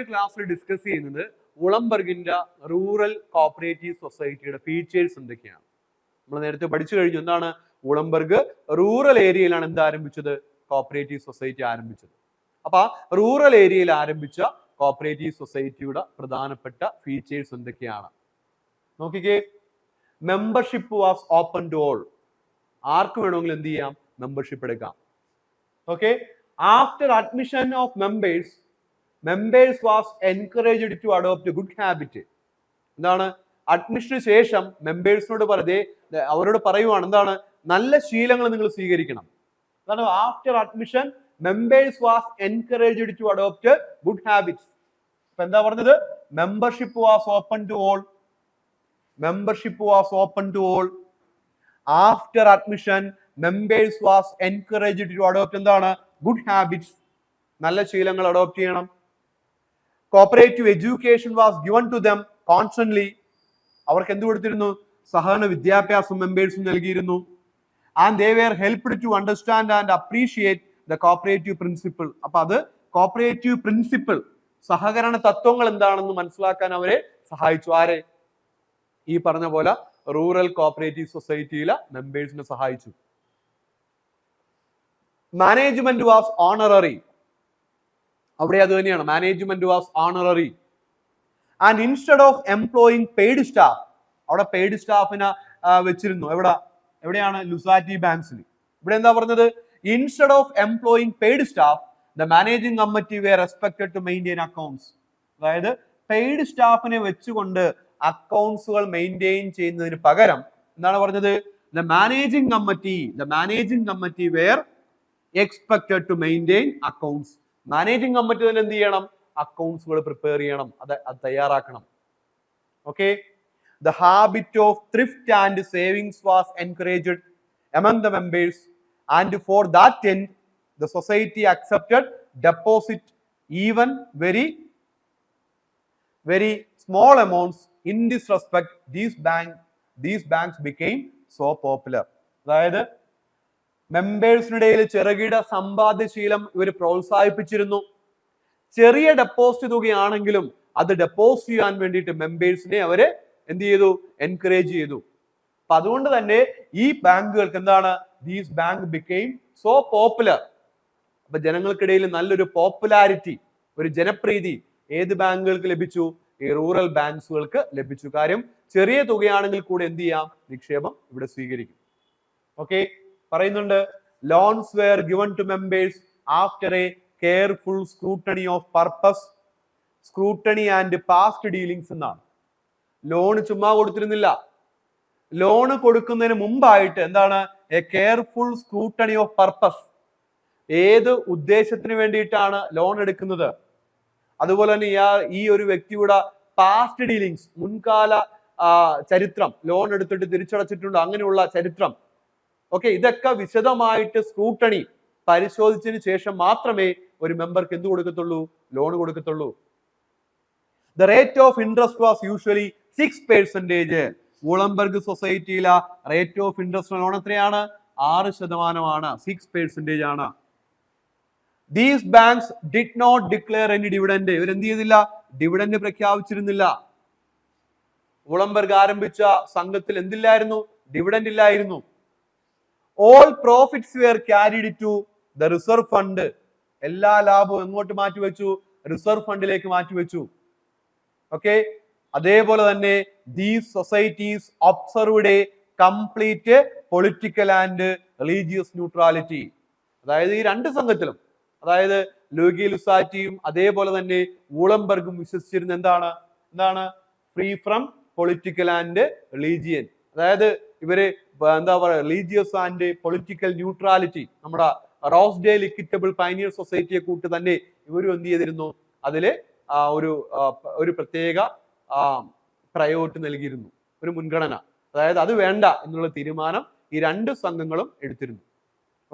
ക്ലാസ്സിൽ ഡിസ്കസ് ചെയ്യുന്നത് വുളംബർഗിന്റെ rural cooperative സൊസൈറ്റിയുടെ ഫീച്ചേഴ്സ് എന്തൊക്കെയാണ്. നമ്മൾ നേരത്തെ പഠിച്ചു കഴിഞ്ഞു എന്താണ് വുളംബർഗ് റൂറൽ ഏരിയയിലാണ് എന്ത് ആരംഭിച്ചത്, കോപ്പറേറ്റീവ് സൊസൈറ്റി ആരംഭിച്ചത്. അപ്പൊ റൂറൽ ഏരിയയിൽ ആരംഭിച്ച കോപ്പറേറ്റീവ് സൊസൈറ്റിയുടെ പ്രധാനപ്പെട്ട ഫീച്ചേഴ്സ് എന്തൊക്കെയാണ് നോക്കിക്കേ. Membership was open to all. ആർക്ക് വേണമെങ്കിലും എന്ത് ചെയ്യാം, മെമ്പർഷിപ്പ് എടുക്കാം. Okay. After admission of members was encouraged to adopt good habit. എന്താണ്, അഡ്മിഷന് ശേഷം മെമ്പേഴ്സിനോട് അവരോട് പറയുവാണ് എന്താണ്, നല്ല ശീലങ്ങൾ നിങ്ങൾ സ്വീകരിക്കണം. അതാണ് after admission members was encouraged to adopt good habits. അപ്പൊ എന്താ പറഞ്ഞത്, membership was open to all. Membership was open to all. After admission members was encouraged to adopt എന്താണ്, ഗുഡ് ഹാബിറ്റ്സ്, നല്ല ശീലങ്ങൾ അഡോപ്റ്റ് ചെയ്യണം. Cooperative education was given to them constantly. അവർക്ക് എന്ത് കൊടുത്തിരുന്നു, സഹകരണ വിദ്യാഭ്യാസം മെമ്പേഴ്സും നൽകിയിരുന്നു. And they were helped to understand and appreciate the cooperative principle. അപ്പൊ അത് കോപ്പറേറ്റീവ് പ്രിൻസിപ്പിൾ, സഹകരണ തത്വങ്ങൾ എന്താണെന്ന് മനസ്സിലാക്കാൻ അവരെ സഹായിച്ചു. ആരെ, ഈ പറഞ്ഞ പോലെ റൂറൽ കോപ്പറേറ്റീവ് സൊസൈറ്റിയിലെ മെമ്പേഴ്സിനെ സഹായിച്ചു. Management was honorary. അവിടെ അത് തന്നെയാണ്, management was honorary. And instead of employing paid staff, അവിടെ പെയ്ഡ് സ്റ്റാഫിനെ വെച്ചിരുന്നു. എവിടെയാണ്, ലുസാറ്റി ബാങ്ക്സിൽ. ഇവിടെ എന്താ പറഞ്ഞത്, instead of employing paid staff the managing committee were expected to maintain accounts. അതായത് പെയ്ഡ് സ്റ്റാഫിനെ വെച്ചുകൊണ്ട് അക്കൗണ്ട്സുകൾ മെയിൻറ്റെയിൻ ചെയ്യുന്നതിന് പകരം എന്താണ് പറഞ്ഞത്, the managing committee were expected to maintain accounts. Managing committee തന്നെ എന്ത് ചെയ്യണം, അക്കൗണ്ട്സുകൾ പ്രിപ്പയർ ചെയ്യണം, അത് തയ്യാറാക്കണം. Okay. The habit of thrift and savings was encouraged among the members, and for that end the society accepted deposit, even very small amounts. In this respect these banks became so popular. അതായത് മെമ്പേഴ്സിനിടയിൽ ചെറുകിട സമ്പാദ്യശീലം ഇവർ പ്രോത്സാഹിപ്പിച്ചിരുന്നു. ചെറിയ deposit തുകയാണെങ്കിലും അത് deposit ചെയ്യാൻ വേണ്ടിയിട്ട് മെമ്പേഴ്സിനെ അവര് എന്ത് ചെയ്തു, എൻകറേജ് ചെയ്തു. അപ്പൊ അതുകൊണ്ട് തന്നെ ഈ ബാങ്കുകൾക്ക് എന്താണ്, these bank became so popular. അപ്പൊ ജനങ്ങൾക്കിടയിൽ നല്ലൊരു പോപ്പുലാരിറ്റി, ഒരു ജനപ്രീതി ഏത് ബാങ്കുകൾക്ക് ലഭിച്ചു, ഈ റൂറൽ ബാങ്കുകൾക്ക് ലഭിച്ചു. കാര്യം ചെറിയ തുകയാണെങ്കിൽ കൂടെ എന്ത് ചെയ്യാം, നിക്ഷേപം ഇവിടെ സ്വീകരിക്കും. ഓക്കെ. പറയുന്നുണ്ട്, loans were given to members after a careful scrutiny of purpose, scrutiny and past dealings എന്നാണ്. ലോൺ ചുമ്മാ കൊടുത്തിരുന്നില്ല, ലോൺ കൊടുക്കുന്നതിന് മുമ്പായിട്ട് എന്താണ്, a careful scrutiny of purpose. ഏത് ഉദ്ദേശത്തിന് വേണ്ടിയിട്ടാണ് ലോൺ എടുക്കുന്നത്, അതുപോലെ തന്നെ ഈ ഒരു വ്യക്തിയുടെ പാസ്റ്റ് ഡീലിംഗ്സ്, മുൻകാല ചരിത്രം, ലോൺ എടുത്തിട്ട് തിരിച്ചടച്ചിട്ടുണ്ട് അങ്ങനെയുള്ള ചരിത്രം, ഓക്കെ, ഇതൊക്കെ വിശദമായിട്ട് സ്ക്രൂട്ടണി പരിശോധിച്ചതിന് ശേഷം മാത്രമേ ഒരു മെമ്പർക്ക് എന്ത് കൊടുക്കത്തുള്ളൂ, ലോൺ കൊടുക്കത്തുള്ളൂ. The rate of interest was usually 6%. Wollemborg സൊസൈറ്റിയിലെ റേറ്റ് ഓഫ് ഇൻട്രസ്റ്റ് ലോൺ എത്രയാണ്, 6%, 6% ആണ്. These banks did not declare any dividend. ഇവരെന്ത് ചെയ്തില്ല, ഡിവിഡൻഡ് പ്രഖ്യാപിച്ചിരുന്നില്ല. വുളംബർഗ് ആരംഭിച്ച സംഘത്തിൽ എന്തില്ലായിരുന്നു, ഡിവിഡൻഡ് ഇല്ലായിരുന്നു. All profits were carried to the reserve fund. എല്ലാ ലാഭവും എങ്ങോട്ട് മാറ്റിവെച്ചു, റിസർവ് ഫണ്ടിലേക്ക് മാറ്റിവെച്ചു. ഓക്കെ. അതേപോലെ തന്നെ these societies observed a complete political and religious neutrality. അതായത് ഈ രണ്ട് സംഘത്തിലും, അതായത് ലൂഗി ലുസാറ്റിയും അതേപോലെ തന്നെ വുളംബർഗും വിശ്വസിച്ചിരുന്ന എന്താണ് free from political and religion. അതായത് ഇവര് എന്താ പറയുക, റിലീജിയസ് ആൻഡ് പൊളിറ്റിക്കൽ ന്യൂട്രാലിറ്റി. നമ്മുടെ റോസ്ഡെയിൽ ഇക്വിറ്റബിൾ പൈനിയർ സൊസൈറ്റിയെ കൂട്ട് തന്നെ ഇവരും എന്ത് ചെയ്തിരുന്നു, അതില് ഒരു പ്രത്യേക പ്രയോറിറ്റി നൽകിയിരുന്നു, ഒരു മുൻഗണന. അതായത് അത് വേണ്ട എന്നുള്ള തീരുമാനം ഈ രണ്ട് സംഘങ്ങളും എടുത്തിരുന്നു.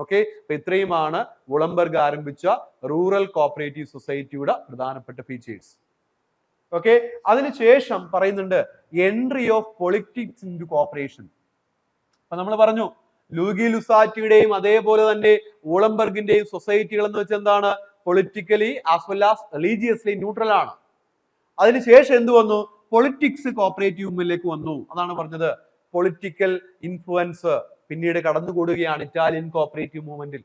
ഓക്കെ. അപ്പൊ ഇത്രയുമാണ് വുളംബർഗ് ആരംഭിച്ച റൂറൽ കോപ്പറേറ്റീവ് സൊസൈറ്റിയുടെ പ്രധാനപ്പെട്ട ഫീച്ചേഴ്സ്. ഓക്കെ. അതിനുശേഷം പറയുന്നുണ്ട് entry of politics into cooperation. അപ്പൊ നമ്മൾ പറഞ്ഞു ലൂഗി ലുസാറ്റിയുടെയും അതേപോലെ തന്നെ വുളംബർഗിന്റെയും സൊസൈറ്റികൾ എന്ന് വെച്ചാൽ എന്താണ്, politically as well as religiously neutral ആണ്. അതിനുശേഷം എന്ത് വന്നു? പൊളിറ്റിക്സ് കോപ്പറേറ്റീവ് മൂവ്മെന്റിലേക്ക് വന്നു. അതാണ് പറഞ്ഞത് പൊളിറ്റിക്കൽ ഇൻഫ്ലുവൻസ് പിന്നീട് കടന്നുകൂടുകയാണ് ഇറ്റാലിയൻ കോപ്പറേറ്റീവ് മൂവ്മെന്റിൽ.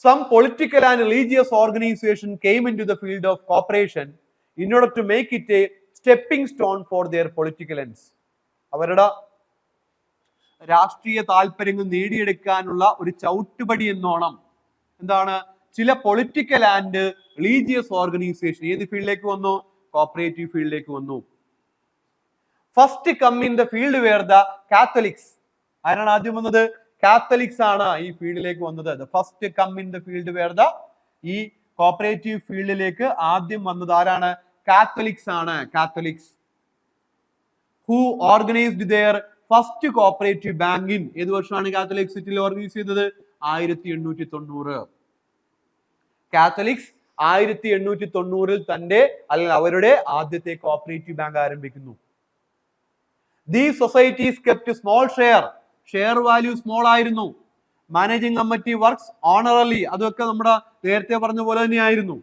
Some political and religious organization came into the field of cooperation in order to make it a stepping stone for their political ends. അവരുടെ രാഷ്ട്രീയ താല്പര്യങ്ങൾ നേടിയെടുക്കാനുള്ള ഒരു ചവിട്ടുപടി എന്നോണം എന്താണ് ചില പൊളിറ്റിക്കൽ ആൻഡ് റിലീജിയസ് ഓർഗനൈസേഷൻ ഏത് ഫീൽഡിലേക്ക് വന്നു? കോപ്പറേറ്റീവ് ഫീൽഡിലേക്ക് വന്നു. First come in the field were the Catholics. ആരാണ് ആദ്യം വന്നത്? കാത്തലിക്സ് ആണ് ഈ ഫീൽഡിലേക്ക് വന്നത്. First come in the field were the ഈ കോപ്പറേറ്റീവ് ഫീൽഡിലേക്ക് ആദ്യം വന്നത് ആരാണ്? കാത്തലിക്സ് ആണ്. Catholics who organised their first cooperative bank in ഏത് വർഷമാണ് കാത്തലിക്സ് ഇറ്റലി ഓർഗനൈസ് ചെയ്തത്? 1890. കാത്തലിക്സ് 1890 തന്റെ അല്ലെങ്കിൽ അവരുടെ ആദ്യത്തെ കോപ്പറേറ്റീവ് ബാങ്ക് ആരംഭിക്കുന്നു. These societies kept small share value small ആയിരുന്നു. മാനേജിംഗ് കമ്മിറ്റി വർക്ക്സ് ഓണറലി, അതൊക്കെ നമ്മുടെ നേരത്തെ പറഞ്ഞ പോലെ തന്നെയായിരുന്നു.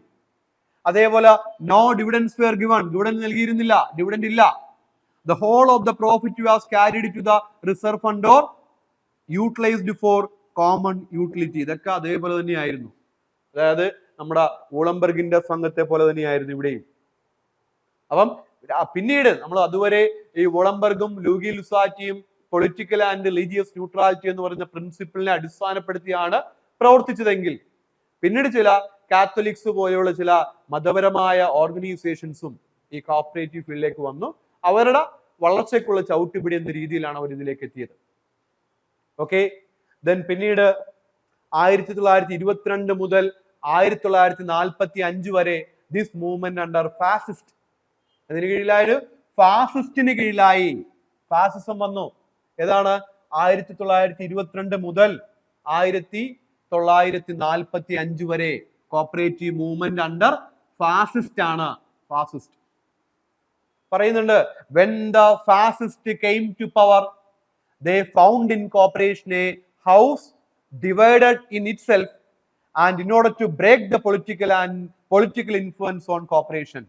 അതേപോലെ no dividends were given, dividend നൽകിയിരുന്നില്ല, ഡിവിഡൻഡ് ഇല്ല. The whole of the profit was carried to the reserve fund or utilized for common utility. ഇതൊക്കെ അതേപോലെ തന്നെയായിരുന്നു. അതായത് നമ്മുടെ വൂളംബർഗിന്റെ സംഘത്തെ പോലെ തന്നെയായിരുന്നു ഇവിടെയും. അപ്പം പിന്നീട് നമ്മൾ അതുവരെ ഈ വൂളംബർഗും ലൂഗി ലുസാറ്റിയും പൊളിറ്റിക്കൽ ആൻഡ് റിലീജിയസ് ന്യൂട്രാലിറ്റി എന്ന് പറയുന്ന പ്രിൻസിപ്പിളിനെ അടിസ്ഥാനപ്പെടുത്തിയാണ് പ്രവർത്തിച്ചതെങ്കിൽ പിന്നീട് ചില കാത്തലിക്സ് പോലെയുള്ള ചില മതപരമായ ഓർഗനൈസേഷൻസും ഈ കോപ്പറേറ്റീവ് ഫീൽഡിലേക്ക് വന്നു. അവരുടെ വളർച്ചയ്ക്കുള്ള ചവിട്ടുപിടി എന്ന രീതിയിലാണ് അവർ ഇതിലേക്ക് എത്തിയത്. ഓക്കെ, ദെൻ പിന്നീട് 1922 മുതൽ 1945 വരെ ദിസ് മൂവ്മെന്റ് അണ്ടർ ഫാസിസ്റ്റ്, അതിന് കീഴിലായൊരു ഫാസിസ്റ്റിന് കീഴിലായി ഫാസിസം വന്നു. ഏതാണ്? 1922 മുതൽ 1945 വരെ കോപ്പറേറ്റീവ് മൂവ്മെന്റ് അണ്ടർ ഫാസിസ്റ്റ് ആണ്. ഫാസിസ്റ്റ് പറയുന്നുണ്ട് when the fascists came to power they found in cooperation a house divided in itself and in order to break the political influence on cooperation.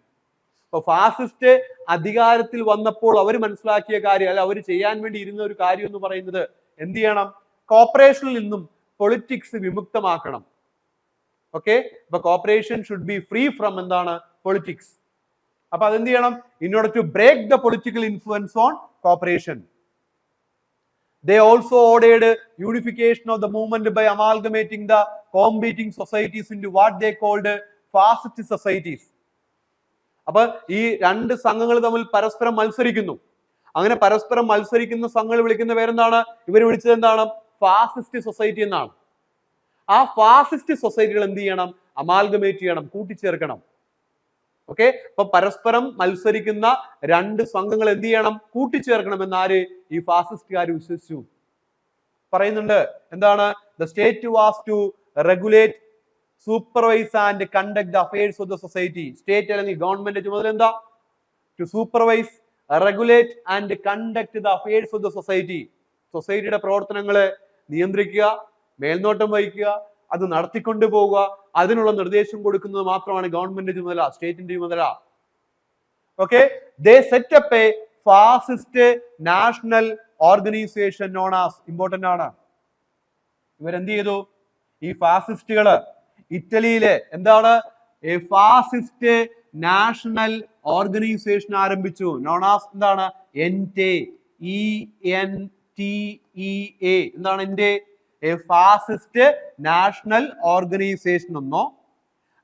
So fascist അധികാരത്തിൽ വന്നപ്പോൾ അവർ മനസ്സിലാക്കിയ കാര്യം അല്ല, അവർ ചെയ്യാൻ വേണ്ടി ഇരുന്ന ഒരു കാര്യം എന്ന് പറയുന്നത് എന്ത് ചെയ്യണം? കോപ്പറേഷനിൽ നിന്നും പൊളിറ്റിക്സ് വിമുക്തമാക്കണം. ഓക്കെ, അപ്പൊ corporation should be free from എന്താണ്? പൊളിറ്റിക്സ്. അപ്പൊ അതെന്ത് ചെയ്യണം? in order to break the political influence on cooperation. They also ordered unification of the movement by amalgamating the competing societies into what they called fascist societies. അപ്പൊ ഈ രണ്ട് സംഘങ്ങൾ തമ്മിൽ പരസ്പരം മത്സരിക്കുന്നു. അങ്ങനെ പരസ്പരം മത്സരിക്കുന്ന സംഘങ്ങൾ വിളിക്കുന്ന പേരെന്താണ്? ഇവർ വിളിച്ചത് എന്താണ്? ഫാസിസ്റ്റ് സൊസൈറ്റി എന്നാണ്. ആ ഫാസിസ്റ്റ് സൊസൈറ്റികൾ എന്ത് ചെയ്യണം? അമാൽഗമേറ്റ് ചെയ്യണം, കൂട്ടിച്ചേർക്കണം. ഓക്കെ, അപ്പൊ പരസ്പരം മത്സരിക്കുന്ന രണ്ട് സംഘങ്ങൾ എന്ത് ചെയ്യണം? കൂട്ടിച്ചേർക്കണം എന്നാര്? ഈ ഫാസിസ്റ്റുകാർ വിശ്വസിച്ചു. പറയുന്നുണ്ട് എന്താണ്? The state was to regulate, supervise and conduct the affairs of the society. State അല്ലെങ്കിൽ ഗവൺമെന്റ് ചുമതല എന്താ? To supervise, regulate and conduct the affairs of the society. സൊസൈറ്റിയുടെ പ്രവർത്തനങ്ങളെ നിയന്ത്രിക്കുക, മേൽനോട്ടം വഹിക്കുക, അത് നടത്തിക്കൊണ്ടു പോവുക, അതിനുള്ള നിർദ്ദേശം കൊടുക്കുന്നത് മാത്രമാണ് ഗവൺമെന്റ് ചുമതല, സ്റ്റേറ്റിന്റെ ചുമതല. Okay, they set up A fascist national organisation known as, important ആണ്. ഇവരെന്ത് ചെയ്തു? ഈ ഫാസിസ്റ്റുകള് ഇറ്റലിയിലെ എന്താണ്? എ ഫാസിസ്റ്റ് നാഷണൽ ഓർഗനൈസേഷൻ ആരംഭിച്ചു. നോൺ ആസ് എന്താണ്? ENTE. എന്താണ് ENTE? A fascist national organisation എന്നോ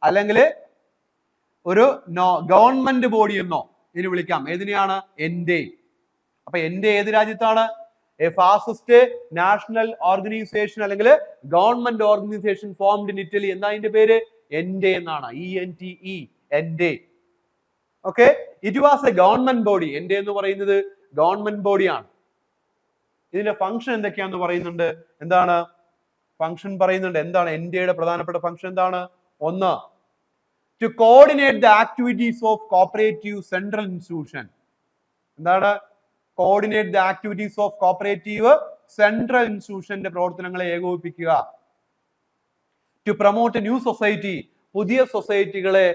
അല്ലെങ്കിൽ ഒരു ഗവൺമെന്റ് ബോഡി എന്നോ ഇതിന് വിളിക്കാം. ഏതിനെയാണ്? ENTE. അപ്പൊ ENTE ഏത് രാജ്യത്താണ്? എ ഫാസിസ്റ്റ് നാഷണൽ ഓർഗനൈസേഷൻ അല്ലെങ്കിൽ government organisation formed in Italy. എന്താ അതിന്റെ പേര്? ENTE എന്നാണ്. ENTE, ENTE. Okay, it was A government body. ENTE എന്ന് പറയുന്നത് ഗവൺമെന്റ് ബോഡിയാണ്. ഇതിന്റെ ഫംഗ്ഷൻ എന്തൊക്കെയാന്ന് പറയുന്നുണ്ട്. എന്താണ് ഫംഗ്ഷൻ പറയുന്നുണ്ട്? എന്താണ് ENTEയുടെ പ്രധാനപ്പെട്ട ഫംഗ്ഷൻ? എന്താണ്? ഒന്ന്, to coordinate the activities of cooperative central institution. എന്താണ്? Coordinate the activities of cooperative central ഇൻസ്റ്റിറ്റ്യൂഷന്റെ പ്രവർത്തനങ്ങളെ ഏകോപിപ്പിക്കുക. ടു പ്രൊമോട്ട് ന്യൂ സൊസൈറ്റി പുതിയ സൊസൈറ്റികളെ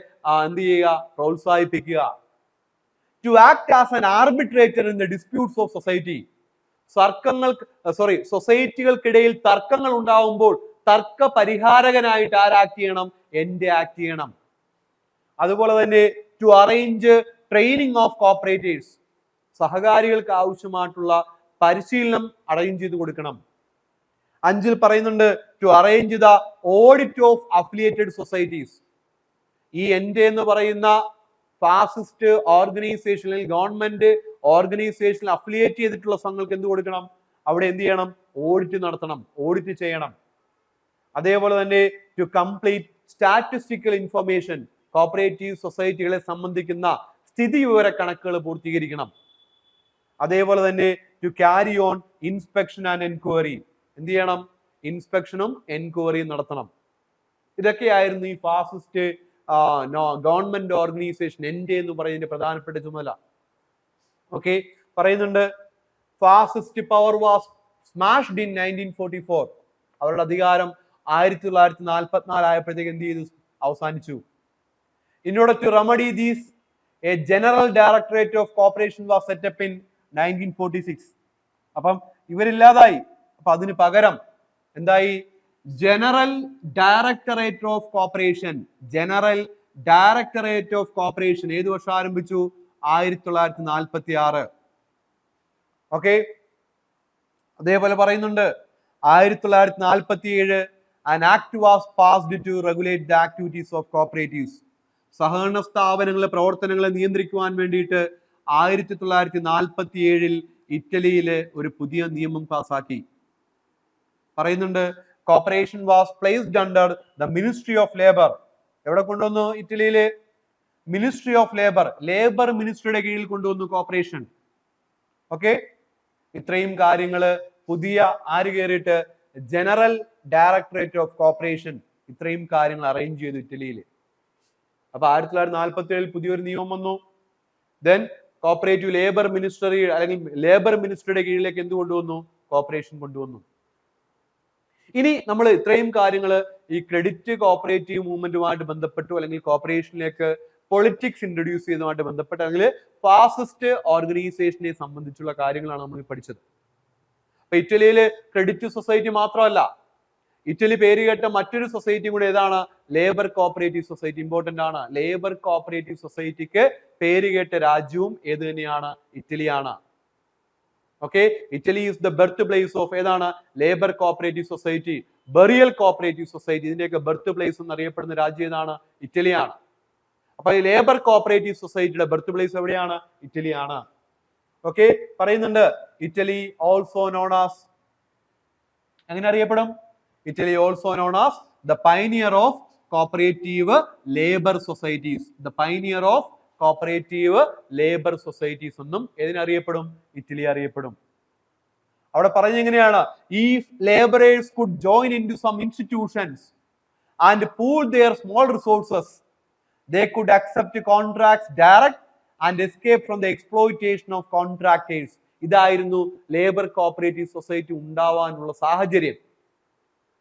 എന്ത് ചെയ്യുക, പ്രോത്സാഹിപ്പിക്കുക. To act as an arbitrator in the disputes of society. സൊസൈറ്റികൾക്കിടയിൽ തർക്കങ്ങൾ ഉണ്ടാവുമ്പോൾ തർക്ക പരിഹാരകനായിട്ട് ആരാക്ട് ചെയ്യണം, എന്റെ ആക്ട് ചെയ്യണം. അതുപോലെ തന്നെ to arrange training of cooperatives. സഹകാരികൾക്ക് ആവശ്യമായിട്ടുള്ള പരിശീലനം അറേഞ്ച് ചെയ്ത് കൊടുക്കണം. 5 പറയുന്നുണ്ട് to arrange the audit of affiliated societies. ഈ എന്റെ എന്ന് പറയുന്ന ഫാസിസ്റ്റ് ഓർഗനൈസേഷനിൽ, ഗവൺമെന്റ് ഓർഗനൈസേഷനിൽ അഫിലിയേറ്റ് ചെയ്തിട്ടുള്ള സംഘങ്ങൾക്ക് എന്ത് കൊടുക്കണം, അവിടെ എന്ത് ചെയ്യണം, ഓഡിറ്റ് നടത്തണം, ഓഡിറ്റ് ചെയ്യണം. അതേപോലെ തന്നെ to complete statistical information. Cooperative സൊസൈറ്റികളെ സംബന്ധിക്കുന്ന സ്ഥിതി വിവര കണക്കുകൾ പൂർത്തീകരിക്കണം. അതേപോലെ തന്നെ to carry on inspection and enquiry. എന്ത് ചെയ്യണം, ഇൻസ്പെക്ഷനും എൻക്വയറിയും നടത്തണം. ഇതൊക്കെയായിരുന്നു ഈ ഫാസിസ്റ്റ് ഗവൺമെന്റ് ഓർഗനൈസേഷൻ എന്റെ എന്ന് പറയുന്നതിന്റെ പ്രധാനപ്പെട്ട ചുമതല. ഓക്കെ, പറയുന്നുണ്ട് fascist power was smashed in 1944. അവരുടെ അധികാരം 1944 ആയപ്പോഴത്തേക്ക് എന്ത് ചെയ്തു, അവസാനിച്ചു. In order to remedy these, a general directorate of cooperation was set up in 1946. അപ്പം ഇവരില്ലാതായി. അപ്പൊ അതിന് പകരം എന്തായി, general directorate of cooperation. General directorate of cooperation ഏത് വർഷം ആരംഭിച്ചു, 1946. ഓക്കെ, അതേപോലെ പറയുന്നുണ്ട് 1947 an act was passed to regulate the activities of cooperatives. സഹകരണ സ്ഥാപനങ്ങളിലെ പ്രവർത്തനങ്ങളെ നിയന്ത്രിക്കുവാൻ വേണ്ടിയിട്ട് 1947 ഇറ്റലിയിലെ ഒരു പുതിയ നിയമം പാസാക്കി. പറയുന്നുണ്ട് corporation was placed under the ministry of labour. എവിടെ കൊണ്ടുവന്നു, ഇറ്റലിയിലെ മിനിസ്ട്രി ഓഫ് ലേബർ, ലേബർ മിനിസ്ട്രിയുടെ കീഴിൽ കൊണ്ടുവന്നു കോപ്പറേഷൻ. ഓക്കെ, ഇത്രയും കാര്യങ്ങള് പുതിയ ആര് കയറിയിട്ട്, ജനറൽ ഡയറക്ടറേറ്റ് ഓഫ് കോപ്പറേഷൻ ഇത്രയും കാര്യങ്ങൾ അറേഞ്ച് ചെയ്തു ഇറ്റലിയിൽ. അപ്പൊ 1947 പുതിയൊരു നിയമം വന്നു. ദെൻ കോപ്പറേറ്റീവ് ലേബർ മിനിസ്റ്ററി അല്ലെങ്കിൽ ലേബർ മിനിസ്റ്ററിയുടെ കീഴിലേക്ക് എന്ത് കൊണ്ടുവന്നു, കോപ്പറേഷൻ കൊണ്ടുവന്നു. ഇനി നമ്മൾ ഇത്രയും കാര്യങ്ങൾ ഈ ക്രെഡിറ്റ് കോപ്പറേറ്റീവ് മൂവ്മെന്റുമായിട്ട് ബന്ധപ്പെട്ടു, അല്ലെങ്കിൽ കോപ്പറേഷനിലേക്ക് പൊളിറ്റിക്സ് ഇൻട്രൊഡ്യൂസ് ചെയ്തതുമായിട്ട് ബന്ധപ്പെട്ട്, അല്ലെങ്കിൽ ഫാസിസ്റ്റ് ഓർഗനൈസേഷനെ സംബന്ധിച്ചുള്ള കാര്യങ്ങളാണ് നമ്മൾ പഠിച്ചത്. അപ്പൊ ഇറ്റലിയിലെ ക്രെഡിറ്റ് സൊസൈറ്റി മാത്രമല്ല, ഇറ്റലി പേര് കേട്ട മറ്റൊരു സൊസൈറ്റി കൂടെ ഏതാണ്, ലേബർ കോപ്പറേറ്റീവ് സൊസൈറ്റി. ഇമ്പോർട്ടന്റ് ആണ്. ലേബർ കോപ്പറേറ്റീവ് സൊസൈറ്റിക്ക് പേര് കേട്ട രാജ്യവും ഏത് തന്നെയാണ്, ഇറ്റലിയാണ്. Okay, Italy is the birth place of ഏതാണ്, labour cooperative society, burial cooperative society. ഇതിന്റെയൊക്കെ ബർത്ത് പ്ലേസ് എന്നറിയപ്പെടുന്ന രാജ്യം ഏതാണ്, ഇറ്റലിയാണ്. അപ്പൊ ഈ ലേബർ കോപ്പറേറ്റീവ് സൊസൈറ്റിയുടെ ബർത്ത് പ്ലേസ് എവിടെയാണ്, ഇറ്റലിയാണ്. ഓക്കെ, പറയുന്നുണ്ട് ഇറ്റലി ഓൾസോ നോൺ ആസ്, എങ്ങനെ അറിയപ്പെടും, Italy also known as the pioneer of cooperative labour societies. The pioneer of cooperative labour societies എന്നും ഏതിനറിയപ്പെടും, ഇറ്റലി അറിയപ്പെടും. അവിടെ പറഞ്ഞെങ്ങനെയാണ്, ഈ labourers could join into some institutions and pool their small resources, they could accept contracts direct and escape from the exploitation of contractors. ഇതായിരുന്നു labour cooperative society ഉണ്ടാവാനുള്ള സാഹചര്യം.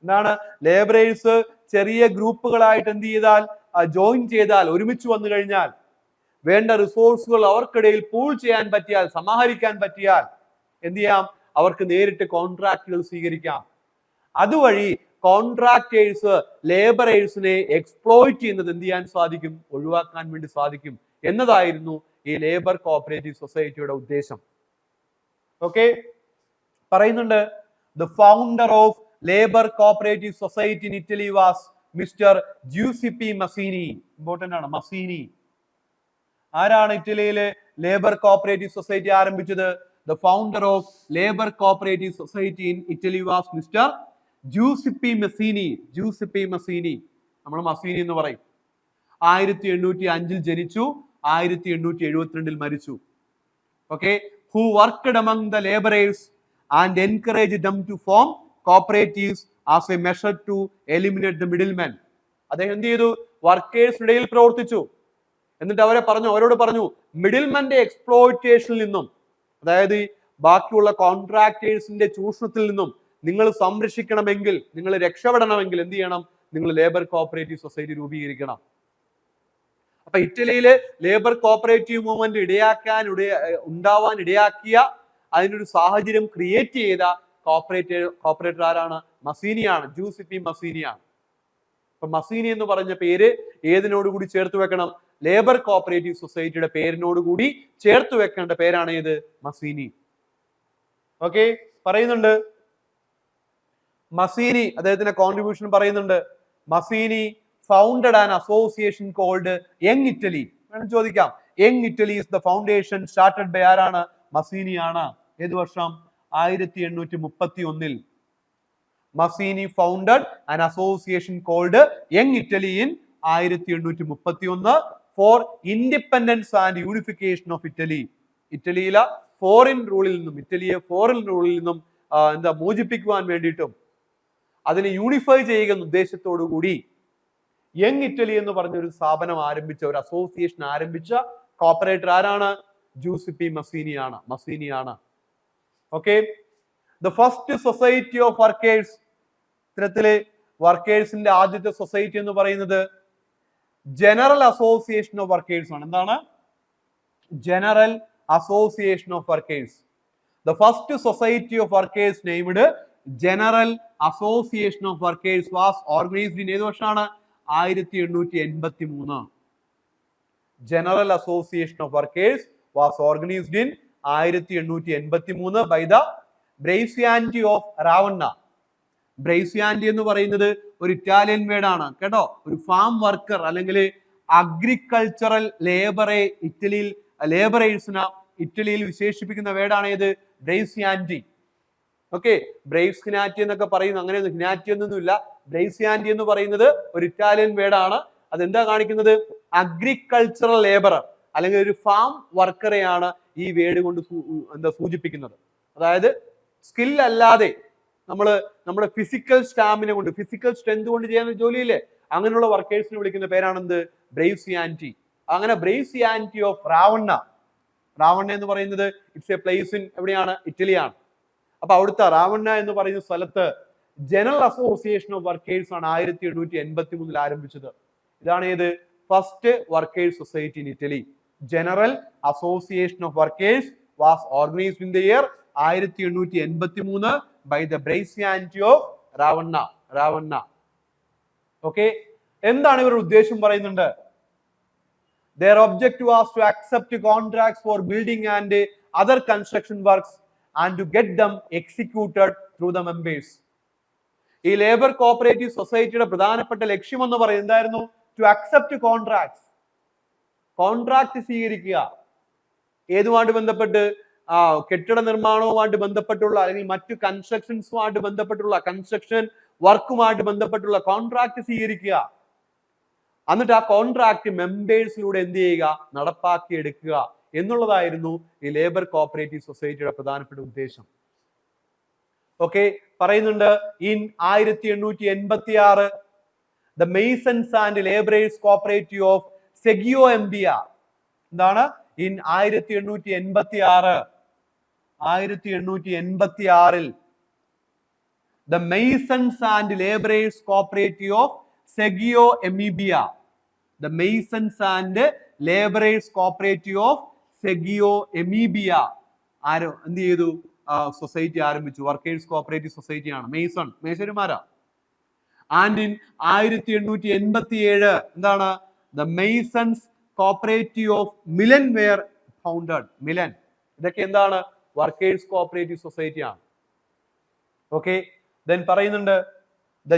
എന്താണ്, ലേബറേഴ്സ് ചെറിയ ഗ്രൂപ്പുകളായിട്ട് എന്ത് ചെയ്താൽ, ജോയിൻ ചെയ്താൽ, ഒരുമിച്ച് വന്നു കഴിഞ്ഞാൽ, വേണ്ട റിസോഴ്സുകൾ അവർക്കിടയിൽ പൂൾ ചെയ്യാൻ പറ്റിയാൽ, സമാഹരിക്കാൻ പറ്റിയാൽ എന്ത് ചെയ്യാം, അവർക്ക് നേരിട്ട് കോൺട്രാക്റ്റുകൾ സ്വീകരിക്കാം. അതുവഴി കോൺട്രാക്ടേഴ്സ് ലേബറേഴ്സിനെ എക്സ്പ്ലോയിറ്റ് ചെയ്യുന്നത് എന്ത് ചെയ്യാൻ സാധിക്കും, ഒഴിവാക്കാൻ വേണ്ടി സാധിക്കും എന്നതായിരുന്നു ഈ ലേബർ കോപ്പറേറ്റീവ് സൊസൈറ്റിയുടെ ഉദ്ദേശം. ഓക്കെ, പറയുന്നുണ്ട് the founder of labour cooperative society in Italy was mister Giuseppe Mazzini. Important ആണ്, മസീനി. ആരാണ് ഇറ്റലിയിലെ ലേബർ കോപ്പറേറ്റീവ് സൊസൈറ്റി ആരംഭിച്ചത്? The founder of labour cooperative society in Italy was mister Giuseppe Mazzini. Giuseppe Mazzini, നമ്മൾ Mazzini എന്ന് പറയും. 1805 ജനിച്ചു, 1872 മരിച്ചു. Okay, who worked among the laborers and encouraged them to form cooperatives as a measure to eliminate the middlemen. അദ്ദേഹം എന്ത് ചെയ്തു, വർക്കേഴ്സിനിടയിൽ പ്രവർത്തിച്ചു. എന്നിട്ട് അവരോട് പറഞ്ഞു മിഡിൽമെന്റെ എക്സ്പ്ലോയിറ്റേഷനിൽ നിന്നും, അതായത് ബാക്കിയുള്ള കോൺട്രാക്ടേഴ്സിന്റെ ചൂഷണത്തിൽ നിന്നും നിങ്ങൾ സംരക്ഷിക്കണമെങ്കിൽ, നിങ്ങൾ രക്ഷപ്പെടണമെങ്കിൽ എന്ത് ചെയ്യണം, നിങ്ങൾ ലേബർ കോഓപ്പറേറ്റീവ് സൊസൈറ്റി രൂപീകരിക്കണം. അപ്പൊ ഇറ്റലിയിലെ ലേബർ കോഓപ്പറേറ്റീവ് മൂവ്മെന്റ് ഉണ്ടാവാൻ ഇടയാക്കിയ അതിനൊരു സാഹചര്യം ക്രിയേറ്റ് ചെയ്ത കോഓപ്പറേറ്റർ ആരാണ്? മസീനിയാണ്, ജൂസിപ്പി മസീനിയാണ്. അപ്പൊ മസീനി എന്ന് പറഞ്ഞ പേര് ഏതിനോടുകൂടി ചേർത്ത് വെക്കണം? ലേബർ കോഓപ്പറേറ്റീവ് സൊസൈറ്റിയുടെ പേരിനോടുകൂടി ചേർത്ത് വെക്കേണ്ട പേരാണ് ഏത്? മസീനി. ഓക്കെ, പറയുന്നുണ്ട് മസീനി അദ്ദേഹത്തിന്റെ കോൺട്രിബ്യൂഷൻ പറയുന്നുണ്ട്. Mazzini founded an association called Young Italy. വേണം ചോദിക്കാം, Young Italy is the foundation started by ആരാണ്? മസീനിയാണ്. ഏത് വർഷം? 1831. Mazzini founded an association called Young Italy in 1831 for independence and unification of Italy. ഇറ്റലിയിലെ ഫോറിൻ റൂളിൽ നിന്നും മോചിപ്പിക്കുവാൻ വേണ്ടിയിട്ടും അതിനെ യൂണിഫൈ ചെയ്യുക എന്ന ഉദ്ദേശത്തോടു കൂടി യങ് ഇറ്റലി എന്ന് പറഞ്ഞൊരു സ്ഥാപനം ആരംഭിച്ച, ഒരു അസോസിയേഷൻ ആരംഭിച്ച കോർപ്പറേറ്റർ ആരാണ്? ജൂസിപ്പി മസീനിയാണ്. Okay, the first society of workers. ഇത്തരത്തിലെ വർക്കേഴ്സിന്റെ ആദ്യത്തെ സൊസൈറ്റി എന്ന് പറയുന്നത് ജനറൽ അസോസിയേഷൻ ഓഫ് വർക്കേഴ്സ് ആണ്. എന്താണ്? General association of workers. The first society of workers named general association of workers was organised in ഏത് വർഷമാണ്? 1883. General association of workers was organised in 1883 by the braccianti of Ravenna. Braccianti എന്ന് പറയുന്നത് ഒരു Italian വേർഡാണ് കേട്ടോ. ഒരു farm worker അല്ലെങ്കിൽ agricultural ലേബറേഴ്സിനെ ഇറ്റലിയിൽ വിശേഷിപ്പിക്കുന്ന വേർഡാണ് ഏത്? ബ്രേസിയാൻറ്റി. ഓക്കെ, ബ്രേവ്സ്കിനാറ്റി എന്നൊക്കെ പറയുന്നു. അങ്ങനെ ഹിനാറ്റി ഒന്നുമില്ല. ബ്രേസിയാൻറ്റി എന്ന് പറയുന്നത് ഒരു ഇറ്റാലിയൻ വേർഡാണ്. അതെന്താ കാണിക്കുന്നത്? അഗ്രികൾച്ചറൽ ലേബറർ അല്ലെങ്കിൽ ഒരു ഫാം വർക്കറെയാണ് ഈ വേർഡ് കൊണ്ട് സൂചിപ്പിക്കുന്നത്. അതായത് സ്കിൽ അല്ലാതെ നമ്മുടെ ഫിസിക്കൽ സ്റ്റാമിന കൊണ്ട്, ഫിസിക്കൽ സ്ട്രെങ്ത് കൊണ്ട് ചെയ്യുന്ന ജോലിയില്ലേ, അങ്ങനെയുള്ള വർക്കേഴ്സിനെ വിളിക്കുന്ന പേരാണെന്ത്? ബ്രേവ്സിയാൻറ്റി. അങ്ങനെ ബ്രേവ്സിയാൻറ്റി ഓഫ് റാവണ്ണ എന്ന് പറയുന്നത് ഇറ്റ്സ് എ പ്ലേസ് ഇൻ എവിടെയാണ്? ഇറ്റലിയാണ്. അപ്പൊ അവിടുത്തെ റാവണ്ണ എന്ന് പറയുന്ന സ്ഥലത്ത് ജനറൽ അസോസിയേഷൻ ഓഫ് വർക്കേഴ്സ് ആണ് 1883 ആരംഭിച്ചത്. ഇതാണ് ഏത്? First workers society in Italy. General association of workers was organised in the year 1883 by the braccianti of Ravenna. Okay, എന്താണ് ഇവരുടെ ഉദ്ദേശം പറയുന്നുണ്ട്? Their objective was to accept contracts for building and other construction works and to get them executed through the members. ഈ labour cooperative സൊസൈറ്റിയുടെ പ്രധാനപ്പെട്ട ലക്ഷ്യം എന്ന് പറയുന്നത് എന്തായിരുന്നു? To accept contracts. കോൺട്രാക്ട് സ്വീകരിക്കുക. ഏതുമായിട്ട് ബന്ധപ്പെട്ട്? കെട്ടിട നിർമ്മാണവുമായിട്ട് ബന്ധപ്പെട്ടുള്ള അല്ലെങ്കിൽ മറ്റു കൺസ്ട്രക്ഷൻസുമായിട്ട് ബന്ധപ്പെട്ടുള്ള കൺസ്ട്രക്ഷൻ വർക്കുമായിട്ട് ബന്ധപ്പെട്ടുള്ള കോൺട്രാക്ട് സ്വീകരിക്കുക. എന്നിട്ട് ആ കോൺട്രാക്ട് മെമ്പേഴ്സിലൂടെ എന്ത് ചെയ്യുക? നടപ്പാക്കി എടുക്കുക എന്നുള്ളതായിരുന്നു ഈ ലേബർ കോഓപ്പറേറ്റീവ് സൊസൈറ്റിയുടെ പ്രധാനപ്പെട്ട ഉദ്ദേശം. ഓക്കെ, പറയുന്നുണ്ട് in 1886 the masons and labourers cooperative of സെഗിയോ എംബിയ. എന്താണ്? In 1886 the masons and labourers cooperative of സെഗിയോ Emilia. The Masons and Laborers Cooperative of Segio Emibia എന്ത് ചെയ്തു? സൊസൈറ്റി ആരംഭിച്ചു. വർക്കേഴ്സ് കോഓപ്പറേറ്റീവ് സൊസൈറ്റി ആണ്. മേസന്മാരാ. ആൻഡ് ഇൻ 1887 എന്താണ്? The masons cooperative of Milan were founded. Milan, ഇതൊക്കെ എന്താണ്? Workers cooperative society ആണ്. Okay, then പറയുന്നുണ്ട് the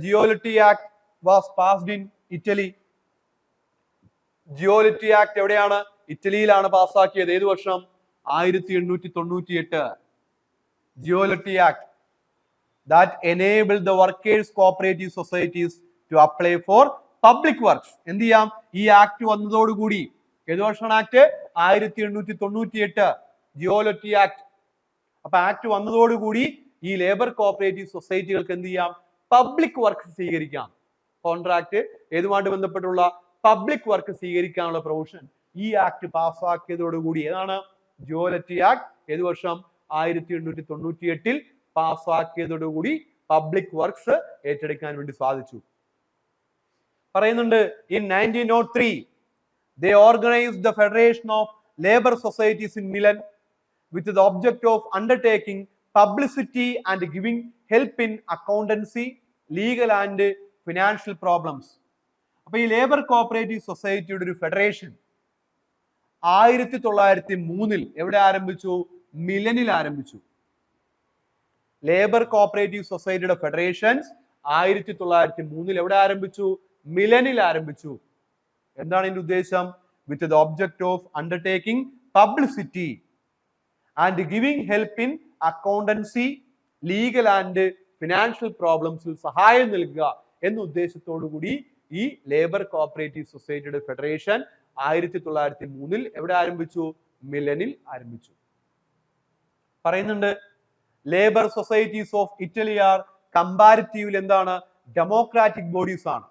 Giolitti Act was passed in Italy. Giolitti act എവിടെയാണ്? ഇറ്റലിയിലാണ് പാസ്സാക്കിയത്. ഏത് വർഷം? 1898. Giolitti act that enabled the workers cooperative societies to apply for public works. എന്ത് ചെയ്യാം? ഈ ആക്ട് വന്നതോടുകൂടി, ഏത് വർഷമാണ് ആക്ട്? 1898 Giolitti act. അപ്പൊ ആക്ട് വന്നതോടുകൂടി ഈ ലേബർ കോഓപ്പറേറ്റീവ് സൊസൈറ്റികൾക്ക് എന്ത് ചെയ്യാം? പബ്ലിക് വർക്ക് സ്വീകരിക്കാം. കോൺട്രാക്ട് ഏതുമായിട്ട് ബന്ധപ്പെട്ടുള്ള പബ്ലിക് വർക്ക് സ്വീകരിക്കാനുള്ള പ്രൊവിഷൻ ഈ ആക്ട് പാസ്സാക്കിയതോടുകൂടി, ഏതാണ്? ജിയോലിറ്റി ആക്ട്. ഏത് വർഷം? 1898 പാസ്സാക്കിയതോടുകൂടി പബ്ലിക് വർക്ക്സ് ഏറ്റെടുക്കാൻ വേണ്ടി സാധിച്ചു. പറയുന്നുണ്ട് in 1903 they organized the Federation of Labor Societies in Milan with the object of undertaking publicity and giving help in accountancy, legal and financial problems. അപ്പോൾ ഈ ലേബർ കോഓപ്പറേറ്റീവ് സൊസൈറ്റിയുടെ ഒരു ഫെഡറേഷൻ 1903 എവിടെ ആരംഭിച്ചു? മിലനിൽ ആരംഭിച്ചു. ലേബർ കോഓപ്പറേറ്റീവ് സൊസൈറ്റിയുടെ ഫെഡറേഷൻസ് 1903 എവിടെ ആരംഭിച്ചു? മിലനിൽ ആരംഭിച്ചു. എന്താണ് ഇതിന്റെ ഉദ്ദേശം? With the object of undertaking publicity and giving help in accountancy, legal and financial പ്രോബ്ലംസിൽ സഹായം നൽകുക എന്ന ഉദ്ദേശത്തോടു കൂടി ഈ ലേബർ കോഓപ്പറേറ്റീവ് സൊസൈറ്റിയുടെ ഫെഡറേഷൻ 1903 എവിടെ ആരംഭിച്ചു? മിലനിൽ ആരംഭിച്ചു. പറയുന്നുണ്ട് labour societies of Italy are comparatively എന്താണ്? ഡെമോക്രാറ്റിക് ബോഡീസ് ആണ്.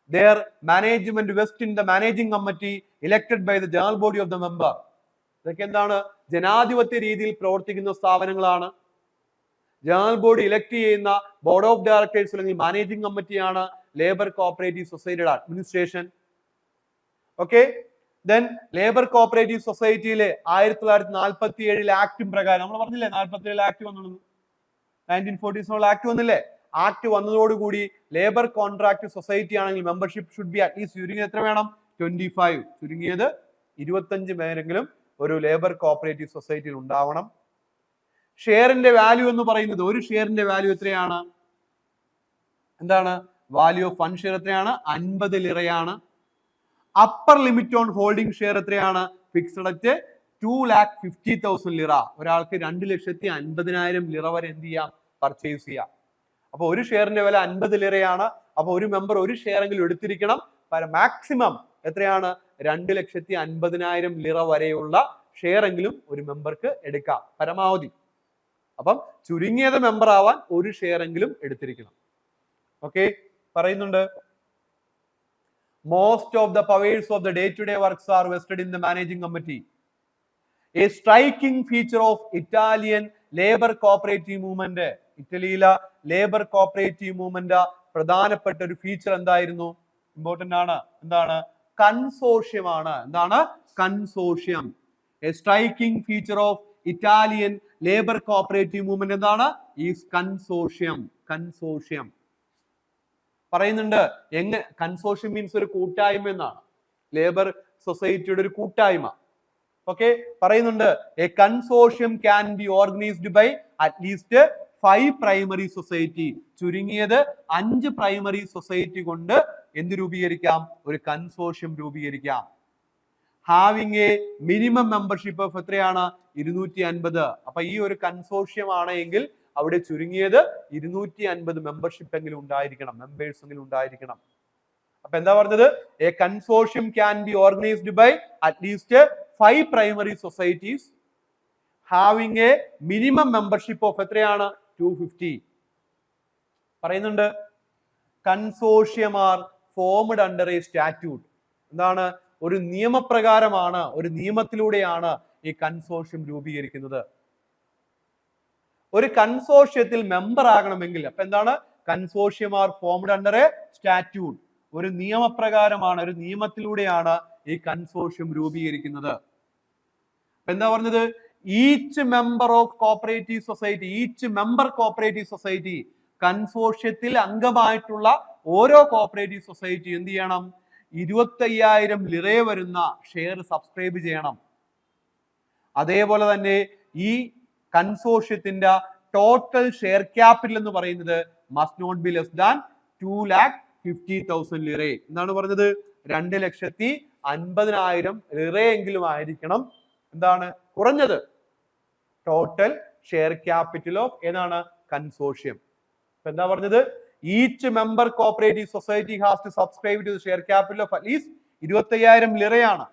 Their management vests in the managing committee elected by the general body of the member. ഇതൊക്കെ എന്താണ്? ജനാധിപത്യ രീതിയിൽ പ്രവർത്തിക്കുന്ന സ്ഥാപനങ്ങളാണ്. ജനറൽ ബോഡി ഇലക്ട് ചെയ്യുന്ന ബോർഡ് ഓഫ് ഡയറക്ടേഴ്സ് അല്ലെങ്കിൽ മാനേജിംഗ് കമ്മിറ്റിയാണ് ലേബർ കോഓപ്പറേറ്റീവ് സൊസൈറ്റിയുടെ administration. Okay, then labour cooperative സൊസൈറ്റിയിലെ 1947 ആക്ടും പ്രകാരം നമ്മൾ പറഞ്ഞില്ലേ 47 ആക്ട് വന്നു, 1940 ആക്ട് വന്നില്ലേ? ആക്ട് വന്നതോടുകൂടി ലേബർ കോൺട്രാക്ട് സൊസൈറ്റി ആണെങ്കിൽ മെമ്പർഷിപ്പ് ഷുഡ് ബി അറ്റ്ലീസ്റ്റ് ചുരുങ്ങിയത് എത്ര വേണം? 25, ചുരുങ്ങിയത് 25 പേരെങ്കിലും ഒരു ലേബർ കോഓപ്പറേറ്റീവ് സൊസൈറ്റിയിൽ ഉണ്ടാവണം. ഷെയറിന്റെ വാല്യൂ എന്ന് പറയുന്നത്, ഒരു ഷെയറിന്റെ വാല്യൂ എത്രയാണ്? എന്താണ് വാല്യൂ ഓഫ് വൺ ഷെയർ? എത്രയാണ്? 50 ലിറയാണ്. Upper limit on holding share എത്രയാണ്? Fixed at 2,50,000 lira. ഒരാൾക്ക് 2,50,000 ലിറ വരെ എന്ത് ചെയ്യാം? പർച്ചേസ് ചെയ്യാം. അപ്പൊ ഒരു ഷെയറിന്റെ വില 50 ലിറയാണ്. അപ്പൊ ഒരു മെമ്പർ ഒരു ഷെയർ എങ്കിലും എടുത്തിരിക്കണം. മാക്സിമം എത്രയാണ്? 2,50,000 ലിറ വരെയുള്ള ഷെയർ എങ്കിലും ഒരു മെമ്പർക്ക് എടുക്കാം പരമാവധി. അപ്പം ചുരുങ്ങിയത് മെമ്പർ ആവാൻ ഒരു ഷെയർ എങ്കിലും എടുത്തിരിക്കണം. ഓക്കെ, പറയുന്നുണ്ട് most of the powers of the day to day works are vested in the managing committee. A striking feature of Italian labour cooperative movement. ഇറ്റലിയിലെ ലേബർ കോഓപ്പറേറ്റീവ് മൂവ്മെന്റ് പ്രധാനപ്പെട്ട ഒരു ഫീച്ചർ എന്തായിരുന്നു? Important ആണ്. എന്താണ്? Consortium ആണ്. എന്താണ്? Consortium. A striking feature of Italian labour cooperative movement എന്താണ്? Is consortium. Consortium പറയുന്നുണ്ട്. എങ്ങനെ? കൺസോർഷ്യം മീൻസ് ഒരു കൂട്ടായ്മ എന്നാണ്. ലേബർ സൊസൈറ്റിയുടെ ഒരു കൂട്ടായ്മ. ഓക്കെ, പറയുന്നുണ്ട് a consortium can be organised by at least 5 primary society. ചുരുങ്ങിയത് 5 പ്രൈമറി സൊസൈറ്റി കൊണ്ട് എന്ത് രൂപീകരിക്കാം? ഒരു കൺസോർഷ്യം രൂപീകരിക്കാം. Having a minimum membership of എത്രയാണ്? 250. അപ്പൊ ഈ ഒരു കൺസോർഷ്യം ആണെങ്കിൽ അവിടെ ചുരുങ്ങിയത് 250 മെമ്പർഷിപ്പ് എങ്കിലും ഉണ്ടായിരിക്കണം, മെമ്പേഴ്സ് എങ്കിലും ഉണ്ടായിരിക്കണം. അപ്പൊ എന്താ പറഞ്ഞത്? A consortium can be organised by at least 5 primary societies having a minimum membership of എത്രയാണ്? 250. പറയുന്നുണ്ട് consortium are formed under a statute. എന്താണ്? ഒരു നിയമപ്രകാരമാണ്, ഒരു നിയമത്തിലൂടെയാണ് ഈ കൺസോർഷ്യം രൂപീകരിക്കുന്നത്. ഒരു കൺസോർഷ്യത്തിൽ മെമ്പർ ആകണമെങ്കിൽ അപ്പൊ എന്താണ്? Consortium are formed under a statute. ഒരു നിയമപ്രകാരമാണ്, ഒരു നിയമത്തിലൂടെയാണ് ഈ കൺസോർഷ്യം രൂപീകരിക്കുന്നത്. എന്താ പറഞ്ഞത്? Each member of cooperative society, each member cooperative society, കൺസോർഷ്യത്തിൽ അംഗമായിട്ടുള്ള ഓരോ കോഓപ്പറേറ്റീവ് സൊസൈറ്റി എന്ത് ചെയ്യണം? 25,000 ലിറ വരുന്ന ഷെയർ സബ്സ്ക്രൈബ് ചെയ്യണം. അതേപോലെ തന്നെ ഈ കൺസോർഷ്യത്തിന്റെ ടോട്ടൽ ഷെയർ ക്യാപിറ്റൽ എന്ന് പറയുന്നത് must not be less than 2,50,000 lira. എന്താണ് പറഞ്ഞത്? 2,50,000 ലിറയെങ്കിലും ആയിരിക്കണം എന്താണ് കുറഞ്ഞത് ടോട്ടൽ ഷെയർ ക്യാപിറ്റൽ ഓഫ് ഏതാണ്? കൺസോർഷ്യം. എന്താ പറഞ്ഞത്? Each member cooperative society has to subscribe to the share capital of at least 25,000 ലിറയാണ്.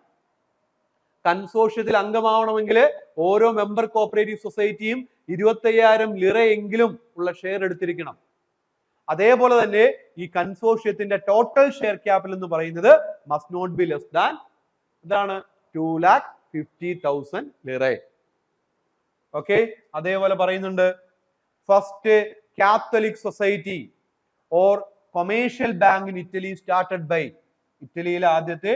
കൺസോർഷ്യത്തിൽ അംഗമാവണമെങ്കിൽ ഓരോ മെമ്പർ കോഓപ്പറേറ്റീവ് സൊസൈറ്റിയും 25,000 ലിറയെങ്കിലും ഉള്ള ഷെയർ എടുത്തിരിക്കണം. അതേപോലെ തന്നെ ഈ കൺസോർഷ്യത്തിന്റെ ടോട്ടൽ ഷെയർ ക്യാപിറ്റൽ എന്ന് പറയുന്നത് must not be less than എന്താണ്? 2,50,000 ലിറ. ഓക്കെ, അതേപോലെ പറയുന്നുണ്ട് first Catholic society or commercial bank in Italy started by? ഇറ്റലിയിലെ ആദ്യത്തെ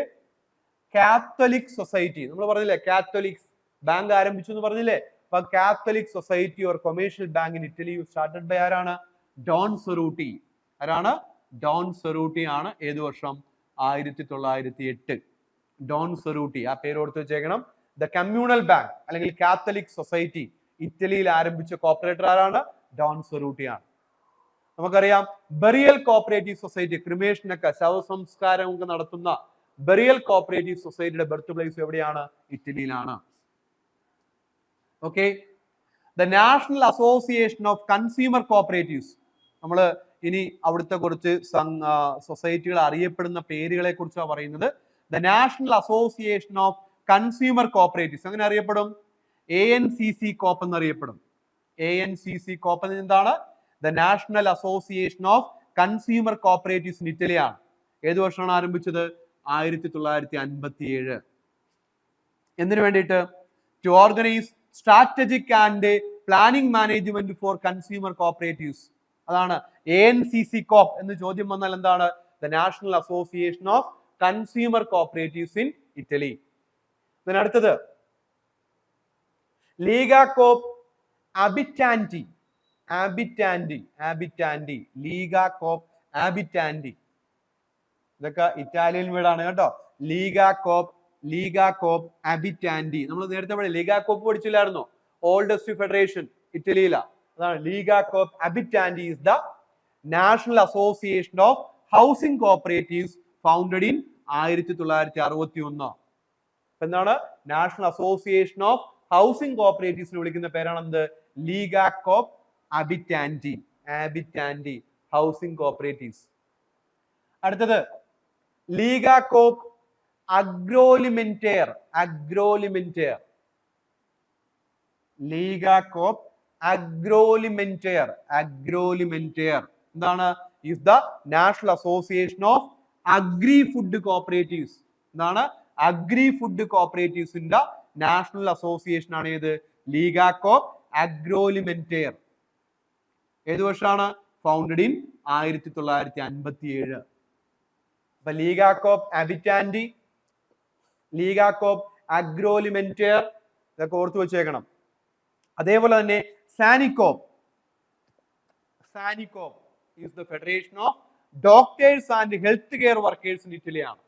കാത്തലിക് സൊസൈറ്റി, നമ്മൾ പറഞ്ഞില്ലേ കാത്തലിക്സ് ബാങ്ക് ആരംഭിച്ചു എന്ന് പറഞ്ഞില്ലേ, അപ്പൊ Catholic society or commercial bank in Italy started by ആരാണ്? Don Cerutti. ആരാണ്? ഡോൺ സെറൂട്ടി ആണ്. ഏത് വർഷം? 1908. ഡോൺ സെറൂട്ടി, ആ പേര് ഓർത്ത് വെച്ചേക്കണം. ദ കമ്മ്യൂണൽ ബാങ്ക് അല്ലെങ്കിൽ കാത്തലിക് സൊസൈറ്റി ഇറ്റലിയിൽ ആരംഭിച്ച കോർപ്പറേറ്റർ ആരാണ്? ഡോൺ സെറൂട്ടി ആണ്. നമുക്കറിയാം ബെറിയൽ കോപ്പറേറ്റീവ് സൊസൈറ്റി, ക്രിമേഷനൊക്കെ ശവസംസ്കാരം ഒക്കെ നടത്തുന്ന ബെറിയൽ കോപ്പറേറ്റീവ് സൊസൈറ്റിയുടെ ബർത്ത് പ്ലേസ് എവിടെയാണ്? ഇറ്റലിയിലാണ്. Okay, the national association of consumer cooperatives, നമ്മൾ ഇനി അവിടുത്തെ കുറച്ച് സൊസൈറ്റികൾ അറിയപ്പെടുന്ന പേരുകളെ കുറിച്ചാണ് പറയുന്നത്. The national association of consumer cooperatives അങ്ങനെ അറിയപ്പെടും. ANCC കോപ്പ് എന്നറിയപ്പെടും. ANCC കോപ്പ് എന്താണ്? The national association of consumer cooperatives in ഇറ്റലിയാണ്. ഏത് വർഷമാണ് ആരംഭിച്ചത്? 1957. എന്തിനു വേണ്ടിയിട്ട്? To organise strategic and planning management for consumer cooperatives. അതാണ് ANCC കോപ്പ് എന്ന് ചോദ്യം വന്നാൽ എന്താണ്? The national association of consumer cooperatives in Italy. അടുത്തത് ലീഗ കോപ്പ് അബിറ്റാൻഡി. ലീഗ കോപ്പ് അബിറ്റാൻഡി, ഇതൊക്കെ ഇറ്റാലിയൻ വേർഡാണ് കേട്ടോ. ലീഗ കോപ്പ് അബിറ്റാൻഡി. നമ്മൾ നേരത്തെ ലീഗ കോപ്പ് പഠിച്ചില്ലായിരുന്നോ? ഓൾഡസ്റ്റ് ഫെഡറേഷൻ ഇറ്റലിയിലാ. അതാണ് Lega coop Abitanti is the national association of housing cooperatives founded in 1961. എന്താണ്? നാഷണൽ അസോസിയേഷൻ ഓഫ് ഹൗസിംഗ് കോപ്പറേറ്റീവ്സിനെ വിളിക്കുന്ന പേരാണ് എന്ത്? Lega coop Abitanti. Housing cooperatives. അടുത്തത് Lega coop Agroalimentare. Lega coop Agroalimentare. എന്താണ്? Is the national association of agri food cooperatives. എന്താണ്? Agri food കോപ്പറേറ്റീവ്സിന്റെ national association ആണ് ഏത്? Lega coop Agroalimentare. ഏത് വർഷമാണ്? Founded in 1957. അപ്പൊ ലീഗ കോപ്പ് അബിറ്റാൻഡി, ലീഗ കോപ്പ് അഗ്രോലിമെന്റേർ, ഇതൊക്കെ ഓർത്തു വെച്ചേക്കണം. അതേപോലെ തന്നെ Sanicoop is the federation of doctors and health care workers in ഇറ്റലിയാണ്.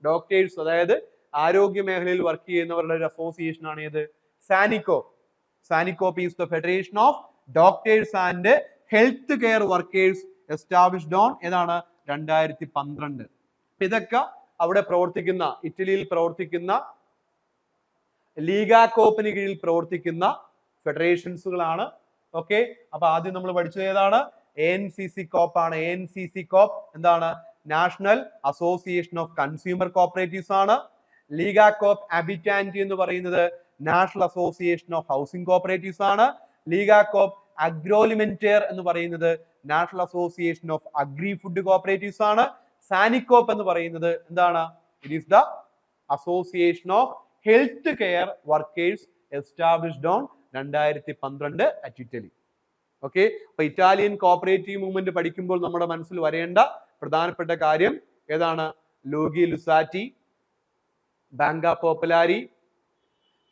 ഡോക്ടേഴ്സ്, അതായത് ആരോഗ്യ മേഖലയിൽ വർക്ക് ചെയ്യുന്നവരുടെ ഒരു അസോസിയേഷൻ ആണ് ഏത്? Sanicoop is the federation of doctors and health care workers established on ഏതാണ്? 2012. ഇതൊക്കെ അവിടെ പ്രവർത്തിക്കുന്ന, ഇറ്റലിയിൽ പ്രവർത്തിക്കുന്ന ലീഗ കോപ്പിന് കീഴിൽ പ്രവർത്തിക്കുന്ന ഫെഡറേഷൻസുകളാണ്. ഓക്കെ, അപ്പൊ ആദ്യം നമ്മൾ പഠിച്ചത് ഏതാണ്? ANCC കോപ്പ് ആണ്. ANCC കോപ്പ് എന്താണ്? National association of consumer cooperatives ആണ്. ലീഗ കോപ്പ് അബിറ്റാൻഡി എന്ന് പറയുന്നത് national association of housing cooperatives ആണ്. ലീഗ കോപ്പ് അഗ്രോലിമെന്റേർ എന്ന് പറയുന്നത് national association of agri food cooperatives ആണ്. സാനികോപ്പ് എന്ന് പറയുന്നത് എന്താണ്? It is the association of health care workers established on 2012 at Italy. Okay, അപ്പൊ ഇറ്റാലിയൻ കോപ്പറേറ്റീവ് മൂവ്മെന്റ് പഠിക്കുമ്പോൾ നമ്മുടെ മനസ്സിൽ വരേണ്ട പ്രധാനപ്പെട്ട കാര്യം ഏതാണ്? ലൂഗി ലുസാറ്റി, ബാങ്ക പോപ്പുലാരി,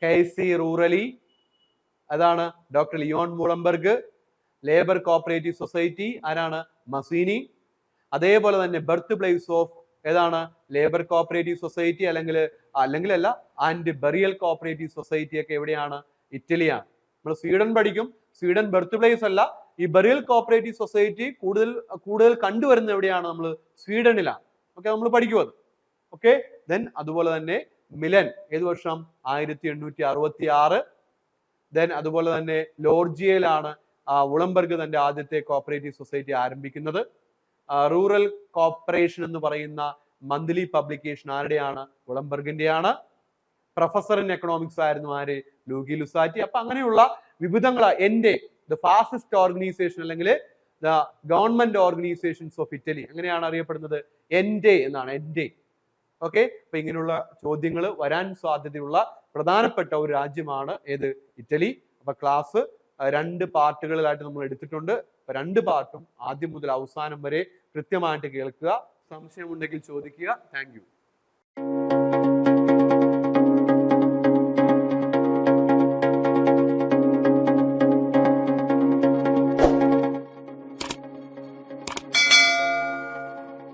KC റൂറലി, അതാണ് doctor Leone Wollemborg. Labour cooperative society ആരാണ്? മസീനി. അതേപോലെ തന്നെ ബർത്ത് പ്ലേസ് ഓഫ് ഏതാണ്? ലേബർ കോപ്പറേറ്റീവ് സൊസൈറ്റി അല്ലെങ്കിൽ അല്ല ആൻഡ് ബെറിയൽ കോപ്പറേറ്റീവ് സൊസൈറ്റി ഒക്കെ എവിടെയാണ്? ഇറ്റലിയാണ്. നമ്മൾ സ്വീഡൻ പഠിക്കും, സ്വീഡൻ ബർത്ത് പ്ലേസ് അല്ല. ഈ ബെറിയൽ കോപ്പറേറ്റീവ് സൊസൈറ്റി കൂടുതൽ കണ്ടുവരുന്ന എവിടെയാണ്? നമ്മൾ സ്വീഡനിലാണ്. ഓക്കെ, നമ്മൾ പഠിക്കും അത്. ഓക്കെ, ദെൻ അതുപോലെ തന്നെ മിലൻ ഏത് വർഷം? 1866. ദെൻ അതുപോലെ തന്നെ ലോർജിയയിലാണ് ഉളംബർഗ് തന്റെ ആദ്യത്തെ കോപ്പറേറ്റീവ് സൊസൈറ്റി ആരംഭിക്കുന്നത്. റൂറൽ കോപ്പറേഷൻ എന്ന് പറയുന്ന മന്ത്ലി പബ്ലിക്കേഷൻ ആരുടെയാണ്? ഉളംബർഗിന്റെയാണ്. പ്രൊഫസർ ഇൻ എക്കണോമിക്സ് ആയിരുന്നു ആര്? Luigi Luzzatti. അപ്പൊ അങ്ങനെയുള്ള വിവിധങ്ങൾ ദ ഫാസിസ്റ്റ് ഓർഗനൈസേഷൻ അല്ലെങ്കിൽ the government organisations of Italy എങ്ങനെയാണ് അറിയപ്പെടുന്നത്? എൻഡെ എന്നാണ്. എൻഡെ. ഓക്കെ, അപ്പൊ ഇങ്ങനെയുള്ള ചോദ്യങ്ങൾ വരാൻ സാധ്യതയുള്ള പ്രധാനപ്പെട്ട ഒരു രാജ്യമാണ് ഏത്? ഇറ്റലി. അപ്പൊ ക്ലാസ് രണ്ട് പാർട്ടുകളിലായിട്ട് നമ്മൾ എടുത്തിട്ടുണ്ട്. രണ്ട് പാർട്ടും ആദ്യം മുതൽ അവസാനം വരെ കൃത്യമായിട്ട് കേൾക്കുക. സംശയമുണ്ടെങ്കിൽ ചോദിക്കുക. Thank you.